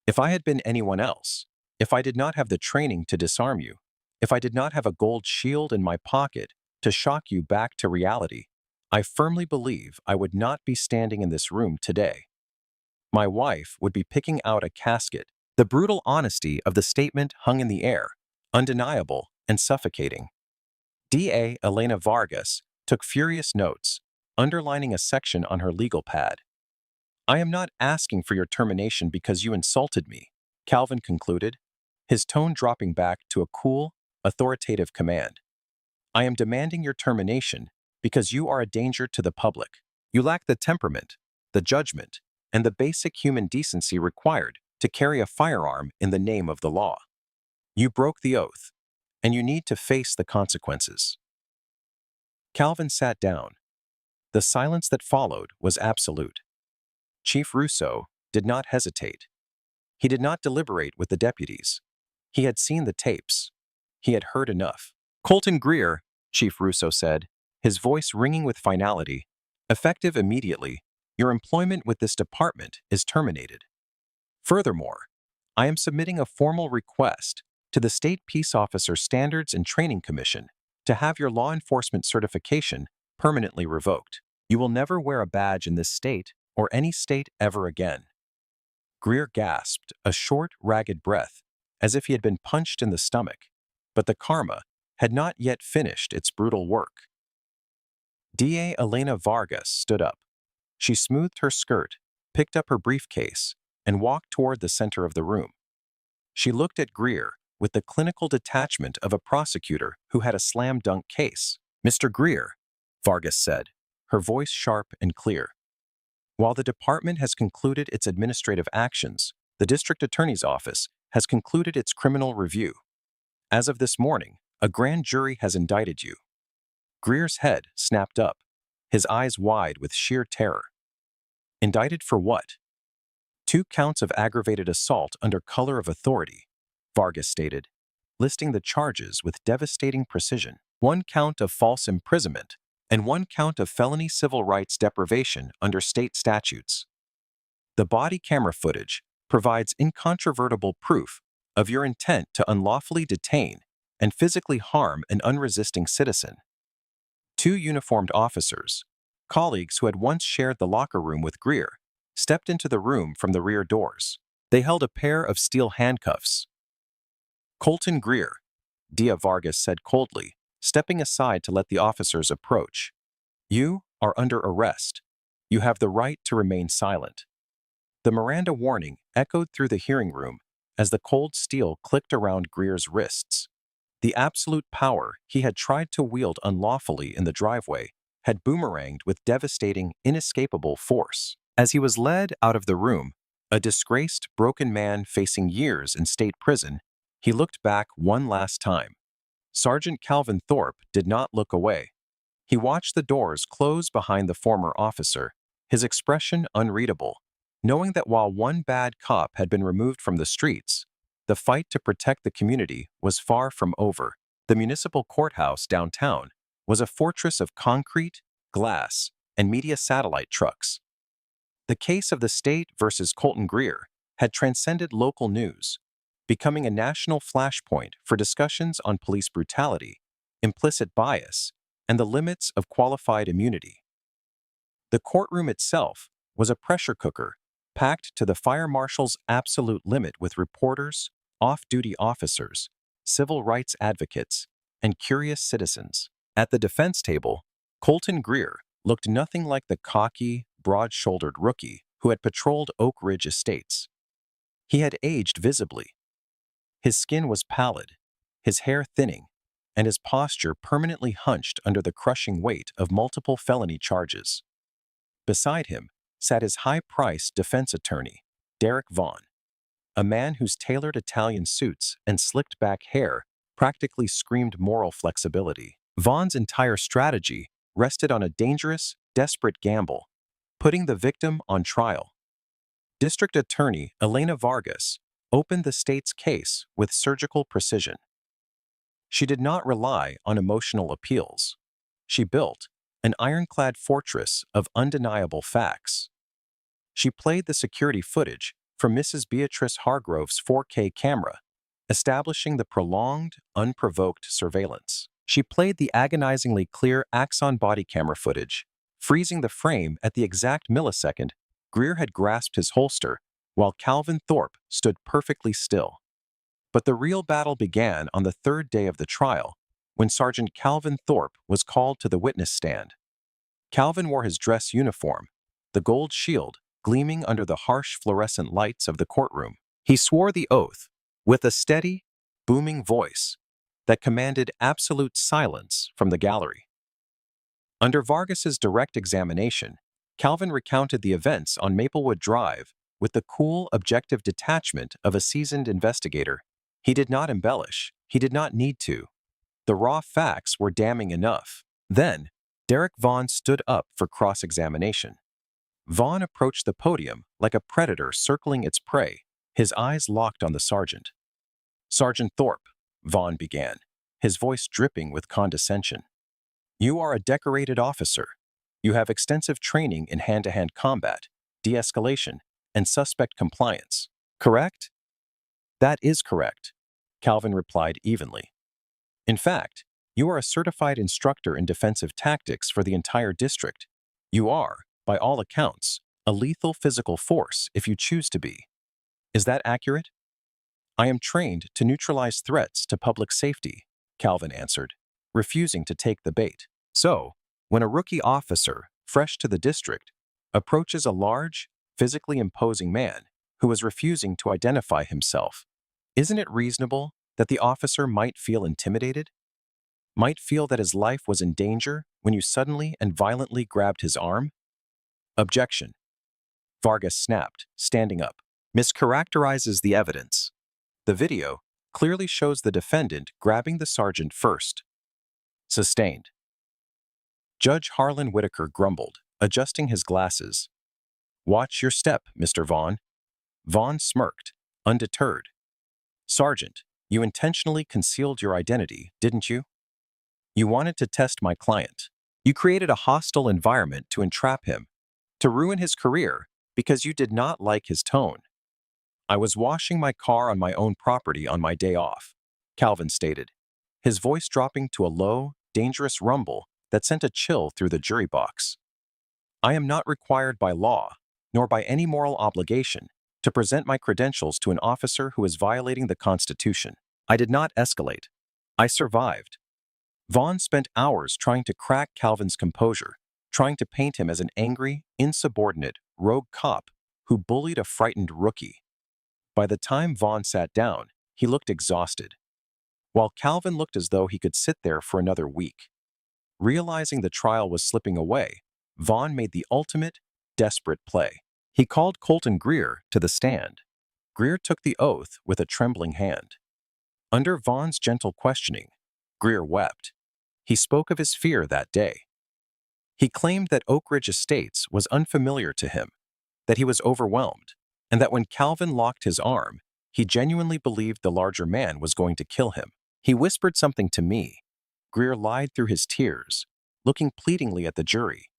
If I had been anyone else, if I did not have the training to disarm you, if I did not have a gold shield in my pocket to shock you back to reality, I firmly believe I would not be standing in this room today. My wife would be picking out a casket. The brutal honesty of the statement hung in the air, undeniable and suffocating. D.A. Elena Vargas took furious notes, underlining a section on her legal pad. I am not asking for your termination because you insulted me, Calvin concluded, his tone dropping back to a cool, authoritative command. I am demanding your termination because you are a danger to the public. You lack the temperament, the judgment, and the basic human decency required to carry a firearm in the name of the law. You broke the oath, and you need to face the consequences. Calvin sat down. The silence that followed was absolute. Chief Russo did not hesitate. He did not deliberate with the deputies. He had seen the tapes. He had heard enough. Colton Greer, Chief Russo said, his voice ringing with finality, effective immediately, your employment with this department is terminated. Furthermore, I am submitting a formal request to the State Peace Officer Standards and Training Commission to have your law enforcement certification permanently revoked. You will never wear a badge in this state or any state ever again. Greer gasped a short, ragged breath, as if he had been punched in the stomach, but the karma had not yet finished its brutal work. D.A. Elena Vargas stood up. She smoothed her skirt, picked up her briefcase, and walked toward the center of the room. She looked at Greer with the clinical detachment of a prosecutor who had a slam-dunk case. Mr. Greer, Vargas said, her voice sharp and clear. While the department has concluded its administrative actions, the district attorney's office has concluded its criminal review. As of this morning, a grand jury has indicted you. Greer's head snapped up, his eyes wide with sheer terror. Indicted for what? 2 counts of aggravated assault under color of authority, Vargas stated, listing the charges with devastating precision. 1 count of false imprisonment and 1 count of felony civil rights deprivation under state statutes. The body camera footage provides incontrovertible proof of your intent to unlawfully detain and physically harm an unresisting citizen. 2 uniformed officers, colleagues who had once shared the locker room with Greer, stepped into the room from the rear doors. They held a pair of steel handcuffs. Colton Greer, D.A. Vargas said coldly, stepping aside to let the officers approach. You are under arrest. You have the right to remain silent. The Miranda warning echoed through the hearing room as the cold steel clicked around Greer's wrists. The absolute power he had tried to wield unlawfully in the driveway had boomeranged with devastating, inescapable force. As he was led out of the room, a disgraced, broken man facing years in state prison, he looked back one last time. Sergeant Calvin Thorpe did not look away. He watched the doors close behind the former officer, his expression unreadable, knowing that while one bad cop had been removed from the streets, the fight to protect the community was far from over. The municipal courthouse downtown was a fortress of concrete, glass, and media satellite trucks. The case of the state versus Colton Greer had transcended local news, becoming a national flashpoint for discussions on police brutality, implicit bias, and the limits of qualified immunity. The courtroom itself was a pressure cooker, packed to the fire marshal's absolute limit with reporters, off-duty officers, civil rights advocates, and curious citizens. At the defense table, Colton Greer looked nothing like the cocky, broad-shouldered rookie who had patrolled Oak Ridge Estates. He had aged visibly. His skin was pallid, his hair thinning, and his posture permanently hunched under the crushing weight of multiple felony charges. Beside him sat his high-priced defense attorney, Derek Vaughn, a man whose tailored Italian suits and slicked-back hair practically screamed moral flexibility. Vaughn's entire strategy rested on a dangerous, desperate gamble, putting the victim on trial. District Attorney Elena Vargas opened the state's case with surgical precision. She did not rely on emotional appeals. She built an ironclad fortress of undeniable facts. She played the security footage from Mrs. Beatrice Hargrove's 4K camera, establishing the prolonged, unprovoked surveillance. She played the agonizingly clear Axon body camera footage, freezing the frame at the exact millisecond Greer had grasped his holster, while Calvin Thorpe stood perfectly still. But the real battle began on the third day of the trial, when Sergeant Calvin Thorpe was called to the witness stand. Calvin wore his dress uniform, the gold shield gleaming under the harsh fluorescent lights of the courtroom. He swore the oath with a steady, booming voice that commanded absolute silence from the gallery. Under Vargas's direct examination, Calvin recounted the events on Maplewood Drive with the cool, objective detachment of a seasoned investigator. He did not embellish. He did not need to. The raw facts were damning enough. Then, Derek Vaughn stood up for cross-examination. Vaughn approached the podium like a predator circling its prey, his eyes locked on the sergeant. "Sergeant Thorpe," Vaughn began, his voice dripping with condescension. "You are a decorated officer. You have extensive training in hand-to-hand combat, de-escalation, and suspect compliance. Correct?" "That is correct," Calvin replied evenly. "In fact, you are a certified instructor in defensive tactics for the entire district. You are, by all accounts, a lethal physical force if you choose to be. Is that accurate?" "I am trained to neutralize threats to public safety," Calvin answered, refusing to take the bait. So, when a rookie officer, fresh to the district, approaches a large, physically imposing man who is refusing to identify himself, isn't it reasonable that the officer might feel intimidated? Might feel that his life was in danger when you suddenly and violently grabbed his arm? "Objection," Vargas snapped, standing up. "Mischaracterizes the evidence. The video clearly shows the defendant grabbing the sergeant first." Sustained. Judge Harlan Whitaker grumbled, adjusting his glasses. "Watch your step, Mr. Vaughn." Vaughn smirked, undeterred. "Sergeant, you intentionally concealed your identity, didn't you? You wanted to test my client. You created a hostile environment to entrap him, to ruin his career because you did not like his tone." "I was washing my car on my own property on my day off," Calvin stated, his voice dropping to a low, dangerous rumble that sent a chill through the jury box. "I am not required by law, nor by any moral obligation, to present my credentials to an officer who is violating the Constitution. I did not escalate. I survived." Vaughn spent hours trying to crack Calvin's composure, trying to paint him as an angry, insubordinate, rogue cop who bullied a frightened rookie. By the time Vaughn sat down, he looked exhausted, while Calvin looked as though he could sit there for another week. Realizing the trial was slipping away, Vaughn made the ultimate, desperate play. He called Colton Greer to the stand. Greer took the oath with a trembling hand. Under Vaughn's gentle questioning, Greer wept. He spoke of his fear that day. He claimed that Oak Ridge Estates was unfamiliar to him, that he was overwhelmed, and that when Calvin locked his arm, he genuinely believed the larger man was going to kill him. "He whispered something to me," Greer lied through his tears, looking pleadingly at the jury.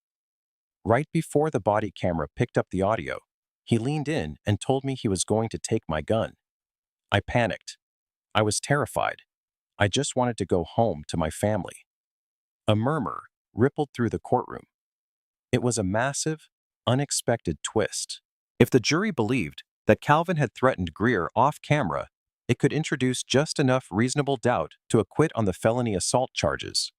"Right before the body camera picked up the audio, he leaned in and told me he was going to take my gun. I panicked. I was terrified. I just wanted to go home to my family." A murmur rippled through the courtroom. It was a massive, unexpected twist. If the jury believed that Calvin had threatened Greer off camera, it could introduce just enough reasonable doubt to acquit on the felony assault charges.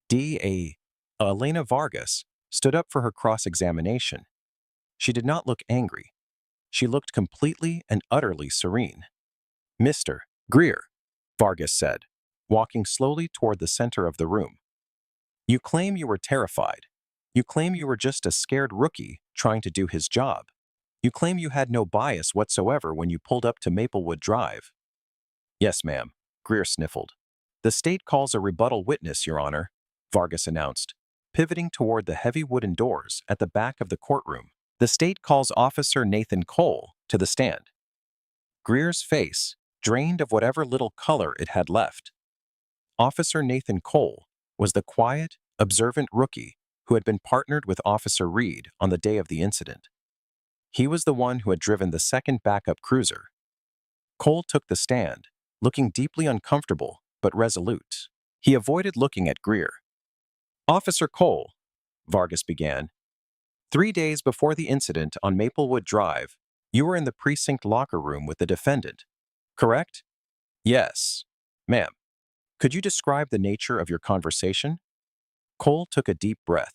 D.A. Elena Vargas stood up for her cross-examination. She did not look angry. She looked completely and utterly serene. "Mr. Greer," Vargas said, walking slowly toward the center of the room. "You claim you were terrified. You claim you were just a scared rookie trying to do his job. You claim you had no bias whatsoever when you pulled up to Maplewood Drive." "Yes, ma'am," Greer sniffled. "The state calls a rebuttal witness, Your Honor," Vargas announced, pivoting toward the heavy wooden doors at the back of the courtroom. "The state calls Officer Nathan Cole to the stand." Greer's face drained of whatever little color it had left. Officer Nathan Cole was the quiet, observant rookie who had been partnered with Officer Reed on the day of the incident. He was the one who had driven the second backup cruiser. Cole took the stand, looking deeply uncomfortable but resolute. He avoided looking at Greer. "Officer Cole," Vargas began, "3 days before the incident on Maplewood Drive, you were in the precinct locker room with the defendant, correct?" "Yes, ma'am." "Could you describe the nature of your conversation?" Cole took a deep breath.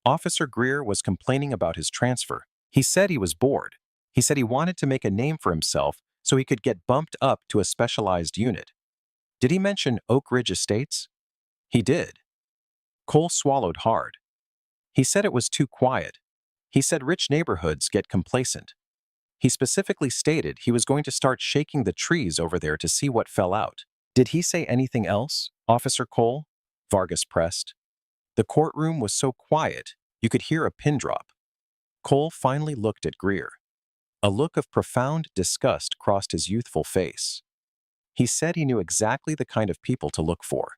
Officer Greer was complaining about his transfer. He said he was bored. He said he wanted to make a name for himself so he could get bumped up to a specialized unit. "Did he mention Oak Ridge Estates?" "He did." Cole swallowed hard. "He said it was too quiet. He said rich neighborhoods get complacent. He specifically stated he was going to start shaking the trees over there to see what fell out." "Did he say anything else, Officer Cole?" Vargas pressed. The courtroom was so quiet, you could hear a pin drop. Cole finally looked at Greer. A look of profound disgust crossed his youthful face. He said he knew exactly the kind of people to look for.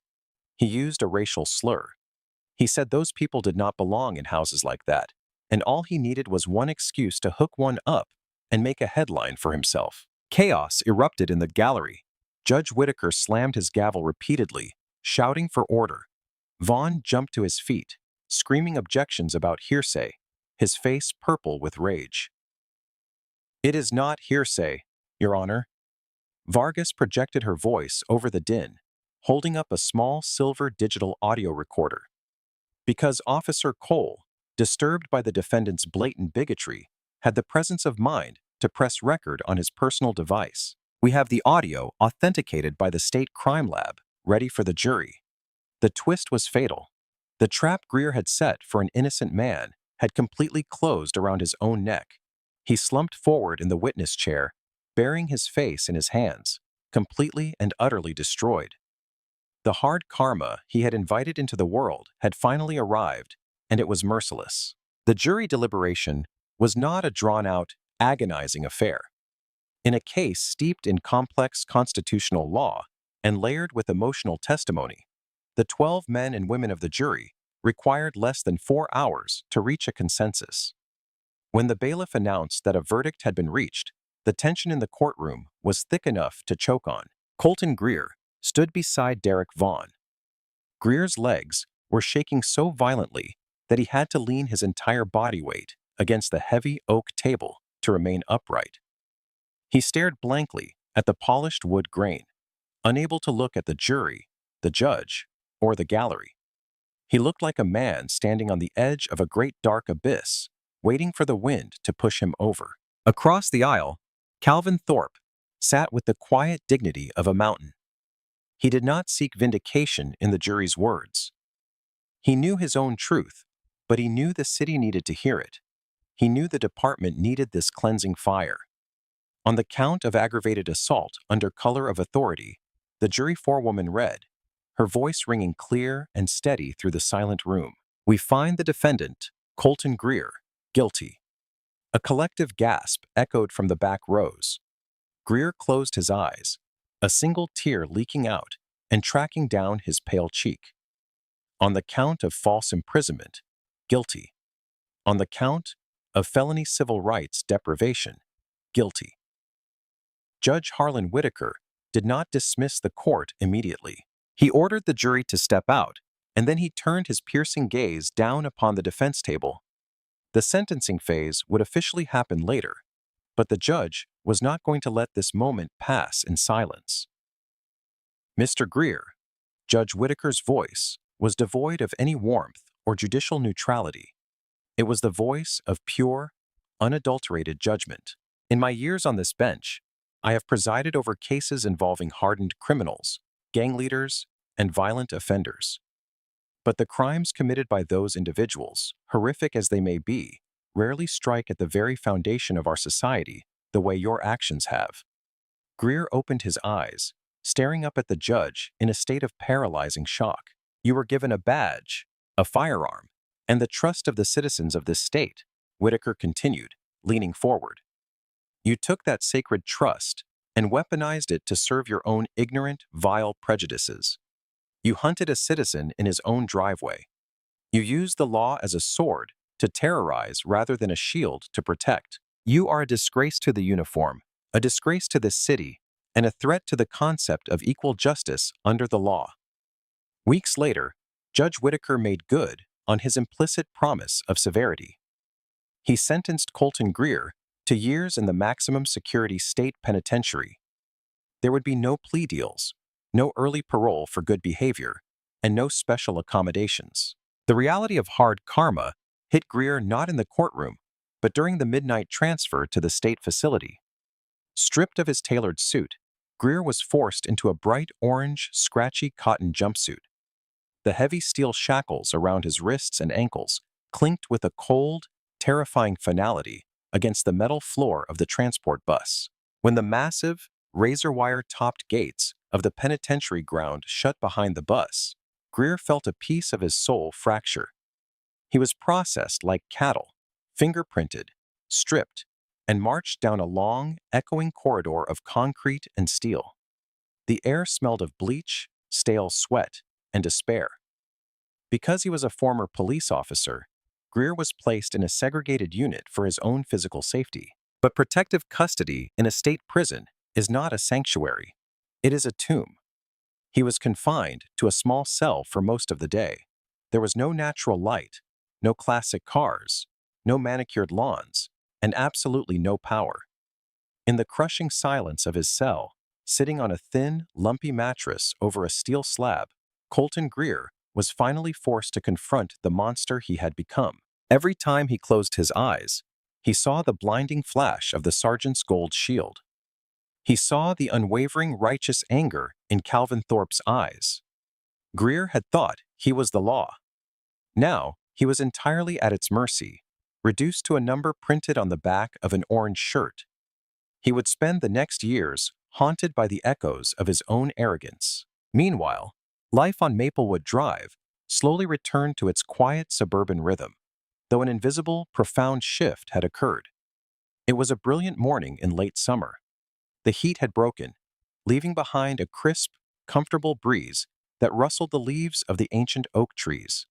He used a racial slur. He said those people did not belong in houses like that, and all he needed was one excuse to hook one up and make a headline for himself. Chaos erupted in the gallery. Judge Whitaker slammed his gavel repeatedly, shouting for order. Vaughn jumped to his feet, screaming objections about hearsay, his face purple with rage. "It is not hearsay, Your Honor." Vargas projected her voice over the din, holding up a small silver digital audio recorder. Because Officer Cole, disturbed by the defendant's blatant bigotry, had the presence of mind to press record on his personal device. We have the audio authenticated by the State Crime Lab, ready for the jury. The twist was fatal. The trap Greer had set for an innocent man had completely closed around his own neck. He slumped forward in the witness chair, burying his face in his hands, completely and utterly destroyed. The hard karma he had invited into the world had finally arrived, and it was merciless. The jury deliberation was not a drawn-out, agonizing affair. In a case steeped in complex constitutional law and layered with emotional testimony, the 12 men and women of the jury required less than 4 hours to reach a consensus. When the bailiff announced that a verdict had been reached, the tension in the courtroom was thick enough to choke on. Colton Greer stood beside Derek Vaughn. Greer's legs were shaking so violently that he had to lean his entire body weight against the heavy oak table to remain upright. He stared blankly at the polished wood grain, unable to look at the jury, the judge, or the gallery. He looked like a man standing on the edge of a great dark abyss, waiting for the wind to push him over. Across the aisle, Calvin Thorpe sat with the quiet dignity of a mountain. He did not seek vindication in the jury's words. He knew his own truth, but he knew the city needed to hear it. He knew the department needed this cleansing fire. On the count of aggravated assault under color of authority, the jury forewoman read, her voice ringing clear and steady through the silent room. "We find the defendant, Colton Greer, guilty." A collective gasp echoed from the back rows. Greer closed his eyes, a single tear leaking out and tracking down his pale cheek. On the count of false imprisonment, guilty. On the count of felony civil rights deprivation, guilty. Judge Harlan Whitaker did not dismiss the court immediately. He ordered the jury to step out, and then he turned his piercing gaze down upon the defense table. The sentencing phase would officially happen later, but the judge was not going to let this moment pass in silence. "Mr. Greer," Judge Whitaker's voice was devoid of any warmth or judicial neutrality. It was the voice of pure, unadulterated judgment. "In my years on this bench, I have presided over cases involving hardened criminals, gang leaders, and violent offenders. But the crimes committed by those individuals, horrific as they may be, rarely strike at the very foundation of our society the way your actions have." Greer opened his eyes, staring up at the judge in a state of paralyzing shock. "You were given a badge, a firearm, and the trust of the citizens of this state," Whitaker continued, leaning forward. "You took that sacred trust and weaponized it to serve your own ignorant, vile prejudices. You hunted a citizen in his own driveway. You use the law as a sword to terrorize rather than a shield to protect. You are a disgrace to the uniform, a disgrace to this city, and a threat to the concept of equal justice under the law. Weeks later, Judge Whitaker made good on his implicit promise of severity. He sentenced Colton Greer to years in the maximum security state penitentiary. There would be no plea deals, no early parole for good behavior, and no special accommodations. The reality of hard karma hit Greer not in the courtroom, but during the midnight transfer to the state facility. Stripped of his tailored suit, Greer was forced into a bright orange, scratchy cotton jumpsuit. The heavy steel shackles around his wrists and ankles clinked with a cold, terrifying finality against the metal floor of the transport bus. When the massive, razor-wire-topped gates of the penitentiary ground shut behind the bus, Greer felt a piece of his soul fracture. He was processed like cattle, fingerprinted, stripped, and marched down a long, echoing corridor of concrete and steel. The air smelled of bleach, stale sweat, and despair. Because he was a former police officer, Greer was placed in a segregated unit for his own physical safety. But protective custody in a state prison is not a sanctuary. It is a tomb. He was confined to a small cell for most of the day. There was no natural light, no classic cars, no manicured lawns, and absolutely no power. In the crushing silence of his cell, sitting on a thin, lumpy mattress over a steel slab, Colton Greer was finally forced to confront the monster he had become. Every time he closed his eyes, he saw the blinding flash of the sergeant's gold shield. He saw the unwavering righteous anger in Calvin Thorpe's eyes. Greer had thought he was the law. Now, he was entirely at its mercy, reduced to a number printed on the back of an orange shirt. He would spend the next years haunted by the echoes of his own arrogance. Meanwhile, life on Maplewood Drive slowly returned to its quiet suburban rhythm, though an invisible, profound shift had occurred. It was a brilliant morning in late summer. The heat had broken, leaving behind a crisp, comfortable breeze that rustled the leaves of the ancient oak trees.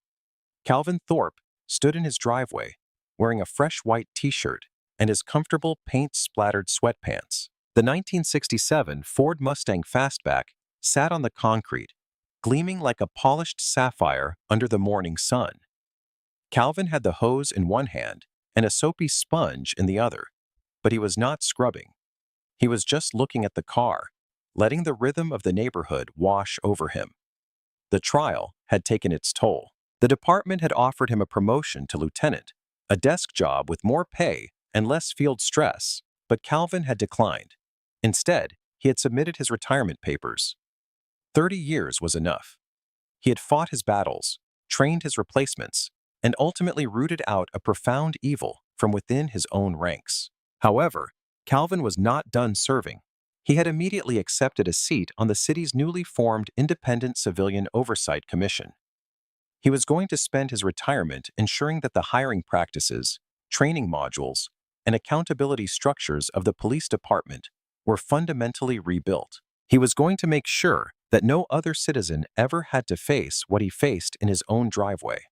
Calvin Thorpe stood in his driveway, wearing a fresh white t-shirt and his comfortable paint-splattered sweatpants. The 1967 Ford Mustang Fastback sat on the concrete, gleaming like a polished sapphire under the morning sun. Calvin had the hose in one hand and a soapy sponge in the other, but he was not scrubbing. He was just looking at the car, letting the rhythm of the neighborhood wash over him. The trial had taken its toll. The department had offered him a promotion to lieutenant, a desk job with more pay and less field stress, but Calvin had declined. Instead, he had submitted his retirement papers. 30 years was enough. He had fought his battles, trained his replacements, and ultimately rooted out a profound evil from within his own ranks. However, Calvin was not done serving. He had immediately accepted a seat on the city's newly formed Independent Civilian Oversight Commission. He was going to spend his retirement ensuring that the hiring practices, training modules, and accountability structures of the police department were fundamentally rebuilt. He was going to make sure that no other citizen ever had to face what he faced in his own driveway.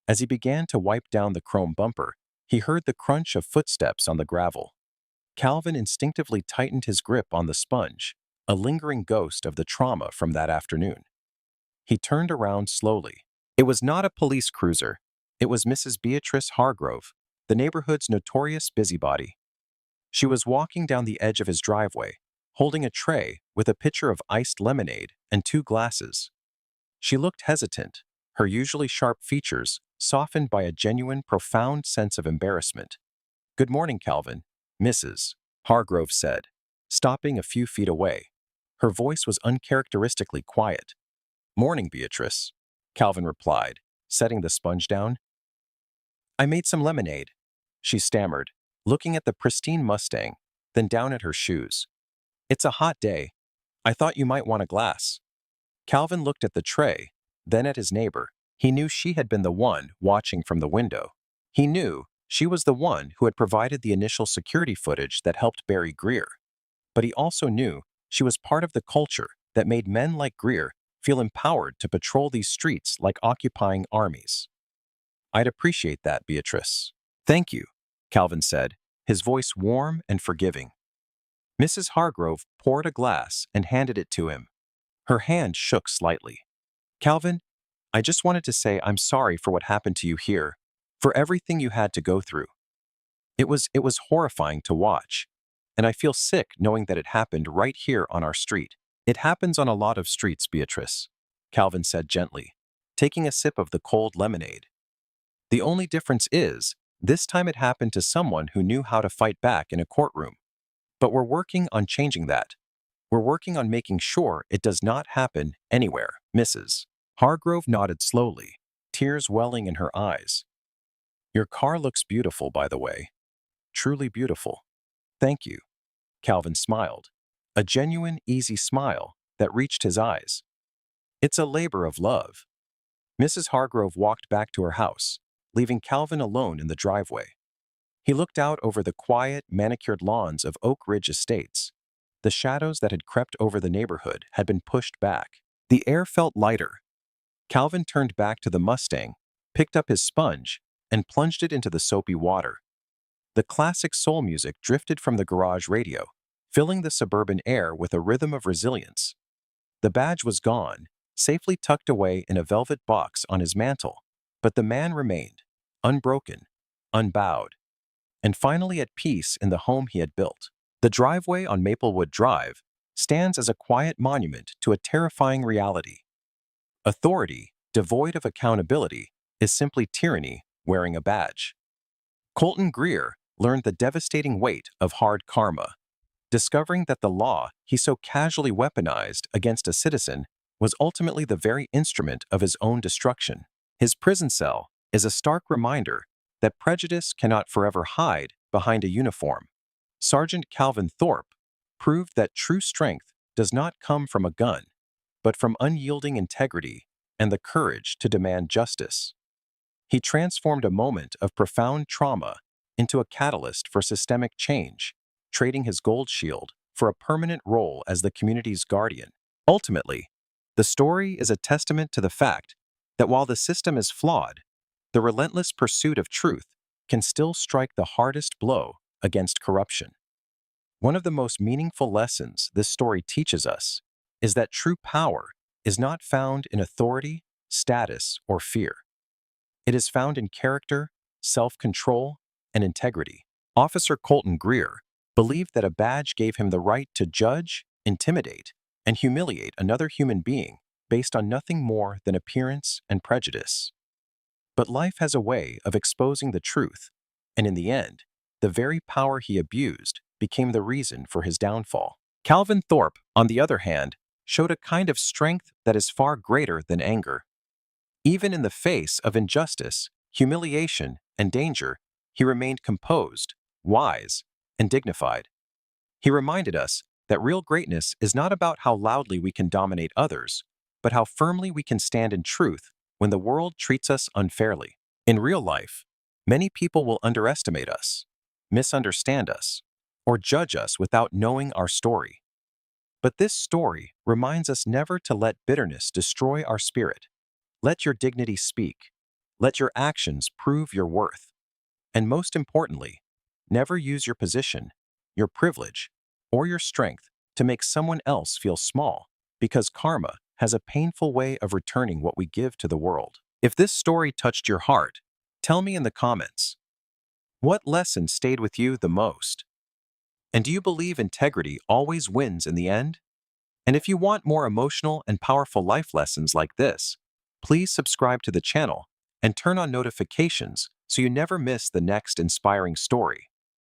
As he began to wipe down the chrome bumper, he heard the crunch of footsteps on the gravel. Calvin instinctively tightened his grip on the sponge, a lingering ghost of the trauma from that afternoon. He turned around slowly. It was not a police cruiser. It was Mrs. Beatrice Hargrove, the neighborhood's notorious busybody. She was walking down the edge of his driveway, holding a tray with a pitcher of iced lemonade and 2 glasses. She looked hesitant, her usually sharp features softened by a genuine, profound sense of embarrassment. "Good morning, Calvin," Mrs. Hargrove said, stopping a few feet away. Her voice was uncharacteristically quiet. "Morning, Beatrice," Calvin replied, setting the sponge down. "I made some lemonade," she stammered, looking at the pristine Mustang, then down at her shoes. "It's a hot day. I thought you might want a glass." Calvin looked at the tray, then at his neighbor. He knew she had been the one watching from the window. He knew she was the one who had provided the initial security footage that helped bury Greer. But he also knew she was part of the culture that made men like Greer feel empowered to patrol these streets like occupying armies. I'd appreciate that, Beatrice. Thank you, Calvin said, his voice warm and forgiving. Mrs. Hargrove poured a glass and handed it to him. Her hand shook slightly. Calvin, I just wanted to say I'm sorry for what happened to you here, for everything you had to go through. It was horrifying to watch, and I feel sick knowing that it happened right here on our street. It happens on a lot of streets, Beatrice, Calvin said gently, taking a sip of the cold lemonade. The only difference is, this time it happened to someone who knew how to fight back in a courtroom. But we're working on changing that. We're working on making sure it does not happen anywhere. Mrs. Hargrove nodded slowly, tears welling in her eyes. Your car looks beautiful, by the way. Truly beautiful. Thank you. Calvin smiled, a genuine, easy smile that reached his eyes. It's a labor of love. Mrs. Hargrove walked back to her house, leaving Calvin alone in the driveway. He looked out over the quiet, manicured lawns of Oak Ridge Estates. The shadows that had crept over the neighborhood had been pushed back. The air felt lighter. Calvin turned back to the Mustang, picked up his sponge, and plunged it into the soapy water. The classic soul music drifted from the garage radio, filling the suburban air with a rhythm of resilience. The badge was gone, safely tucked away in a velvet box on his mantle, but the man remained, unbroken, unbowed, and finally at peace in the home he had built. The driveway on Maplewood Drive stands as a quiet monument to a terrifying reality. Authority, devoid of accountability, is simply tyranny wearing a badge. Colton Greer learned the devastating weight of hard karma, discovering that the law he so casually weaponized against a citizen was ultimately the very instrument of his own destruction. His prison cell is a stark reminder that prejudice cannot forever hide behind a uniform. Sergeant Calvin Thorpe proved that true strength does not come from a gun, but from unyielding integrity and the courage to demand justice. He transformed a moment of profound trauma into a catalyst for systemic change, trading his gold shield for a permanent role as the community's guardian. Ultimately, the story is a testament to the fact that while the system is flawed, the relentless pursuit of truth can still strike the hardest blow against corruption. One of the most meaningful lessons this story teaches us is that true power is not found in authority, status, or fear. It is found in character, self-control, and integrity. Officer Colton Greer believed that a badge gave him the right to judge, intimidate, and humiliate another human being based on nothing more than appearance and prejudice. But life has a way of exposing the truth, and in the end, the very power he abused became the reason for his downfall. Calvin Thorpe, on the other hand, showed a kind of strength that is far greater than anger. Even in the face of injustice, humiliation, and danger, he remained composed, wise, and dignified. He reminded us that real greatness is not about how loudly we can dominate others, but how firmly we can stand in truth when the world treats us unfairly. In real life, many people will underestimate us, misunderstand us, or judge us without knowing our story. But this story reminds us never to let bitterness destroy our spirit. Let your dignity speak. Let your actions prove your worth. And most importantly, never use your position, your privilege, or your strength to make someone else feel small, because karma has a painful way of returning what we give to the world. If this story touched your heart, tell me in the comments. What lesson stayed with you the most? And do you believe integrity always wins in the end? And if you want more emotional and powerful life lessons like this, please subscribe to the channel and turn on notifications so you never miss the next inspiring story.